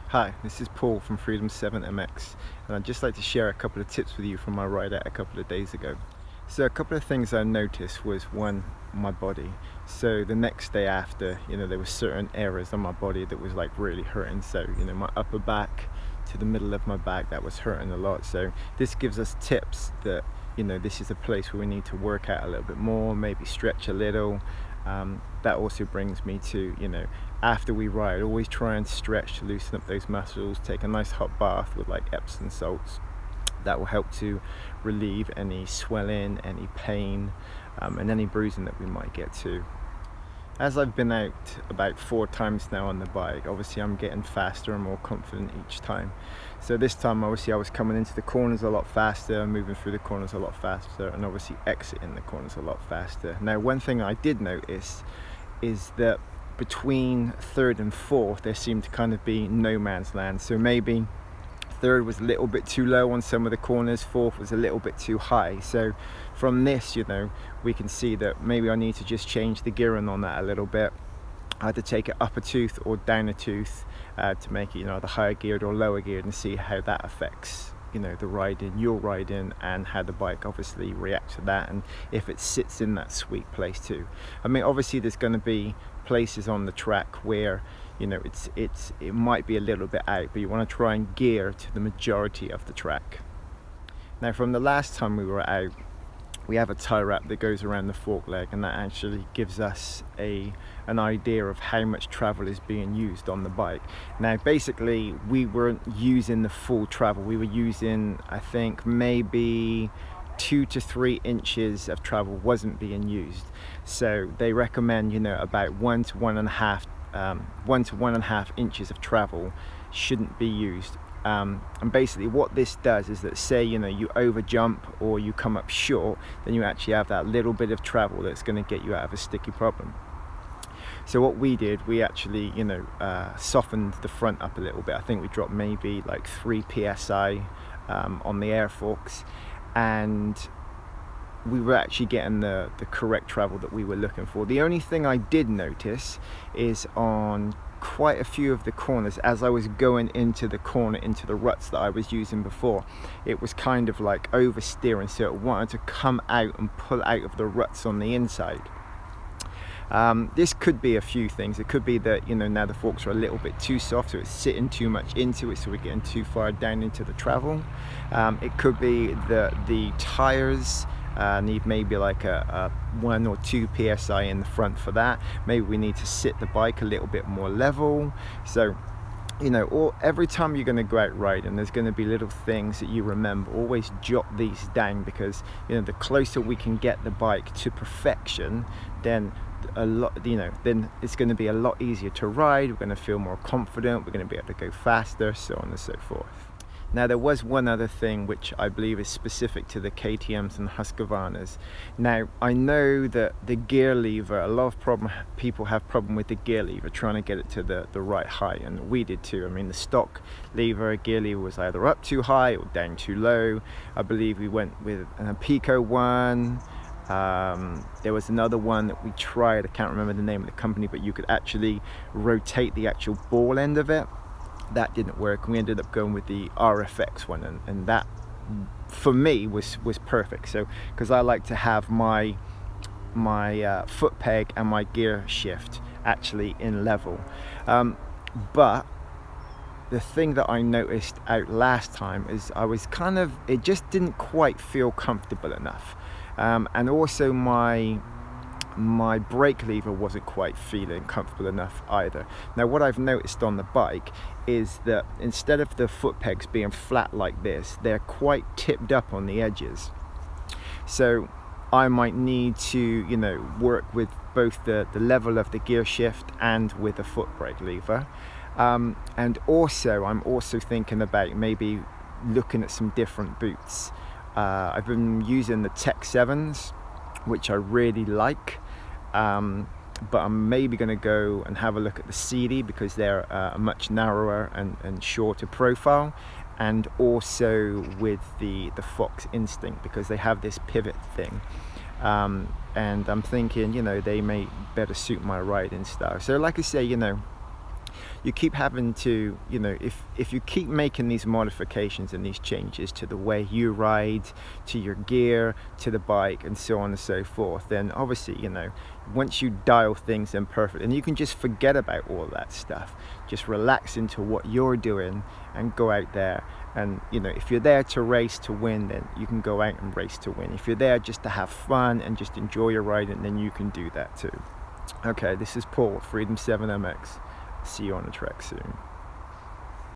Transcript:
Hi, this is Paul from Freedom 7MX, and I'd just like to share a couple of tips with you from my ride out a couple of days ago. So a couple of things I noticed was, one, my body. So the next day after, there were certain areas on my body that was like really hurting. So, my upper back to the middle of my back, that was hurting a lot. So this gives us tips that, this is a place where we need to work out a little bit more, maybe stretch a little. That also brings me to, after we ride, always try and stretch to loosen up those muscles. Take a nice hot bath with like Epsom salts. That will help to relieve any swelling, any pain, and any bruising that we might get too. As I've been out about 4 times now on the bike, obviously I'm getting faster and more confident each time. So this time obviously I was coming into the corners a lot faster, moving through the corners a lot faster, and obviously exiting the corners a lot faster. Now, one thing I did notice is that between 3rd and 4th there seemed to kind of be no man's land. So maybe 3rd was a little bit too low on some of the corners, 4th was a little bit too high. So from this, we can see that maybe I need to just change the gearing on that a little bit. I had to take it up a tooth or down a tooth to make it, either higher geared or lower geared, and see how that affects, the riding, your riding, and how the bike obviously reacts to that, and if it sits in that sweet place too. I mean, obviously there's going to be places on the track where it might be a little bit out, but you want to try and gear to the majority of the track. Now, from the last time we were out, we have a tie wrap that goes around the fork leg, and that actually gives us an idea of how much travel is being used on the bike. Now, basically we weren't using the full travel. We were using, I think, maybe 2 to 3 inches of travel wasn't being used. So they recommend, about 1 to 1.5 inches of travel shouldn't be used. And basically what this does is that, say you over jump or you come up short, then you actually have that little bit of travel that's going to get you out of a sticky problem. So what we did, we actually softened the front up a little bit. I think we dropped maybe like 3 psi on the air forks, and we were actually getting the correct travel that we were looking for. The only thing I did notice is on quite a few of the corners, as I was going into the corner, into the ruts that I was using before, it was kind of like oversteering, so it wanted to come out and pull out of the ruts on the inside. This could be a few things. It could be that now the forks are a little bit too soft, so it's sitting too much into it, so we're getting too far down into the travel. It could be that the tires need maybe like a 1 or 2 psi in the front for that. Maybe we need to sit the bike a little bit more level. So every time you're going to go out riding, there's going to be little things that you remember. Always jot these down, because the closer we can get the bike to perfection, then then it's going to be a lot easier to ride. We're going to feel more confident, we're going to be able to go faster, so on and so forth. Now, there was one other thing which I believe is specific to the KTMs and Husqvarnas. Now, I know that the gear lever, a lot of people have problem with the gear lever, trying to get it to the right height, and we did too. I mean, the stock gear lever was either up too high or down too low. I believe we went with a Pico one. There was another one that we tried, I can't remember the name of the company, but you could actually rotate the actual ball end of it. That didn't work, and we ended up going with the RFX one, and that for me was perfect. So, because I like to have my foot peg and my gear shift actually in level, but the thing that I noticed out last time is it just didn't quite feel comfortable enough, and also my brake lever wasn't quite feeling comfortable enough either. Now, what I've noticed on the bike is that instead of the foot pegs being flat like this, they're quite tipped up on the edges. So I might need to work with both the level of the gear shift and with the foot brake lever. And also I'm also thinking about maybe looking at some different boots. I've been using the Tech 7s, which I really like, but I'm maybe going to go and have a look at the CD, because they're a much narrower and shorter profile, and also with the Fox Instinct, because they have this pivot thing. And I'm thinking, they may better suit my riding style. So like I say, you keep having to, you know, if you keep making these modifications and these changes to the way you ride, to your gear, to the bike, and so on and so forth, then obviously, you know, once you dial things in perfect, and you can just forget about all that stuff, just relax into what you're doing and go out there. And you know, if you're there to race to win, then you can go out and race to win. If you're there just to have fun and just enjoy your riding, then you can do that too. Okay, this is Paul, Freedom 7MX. See you on the track soon.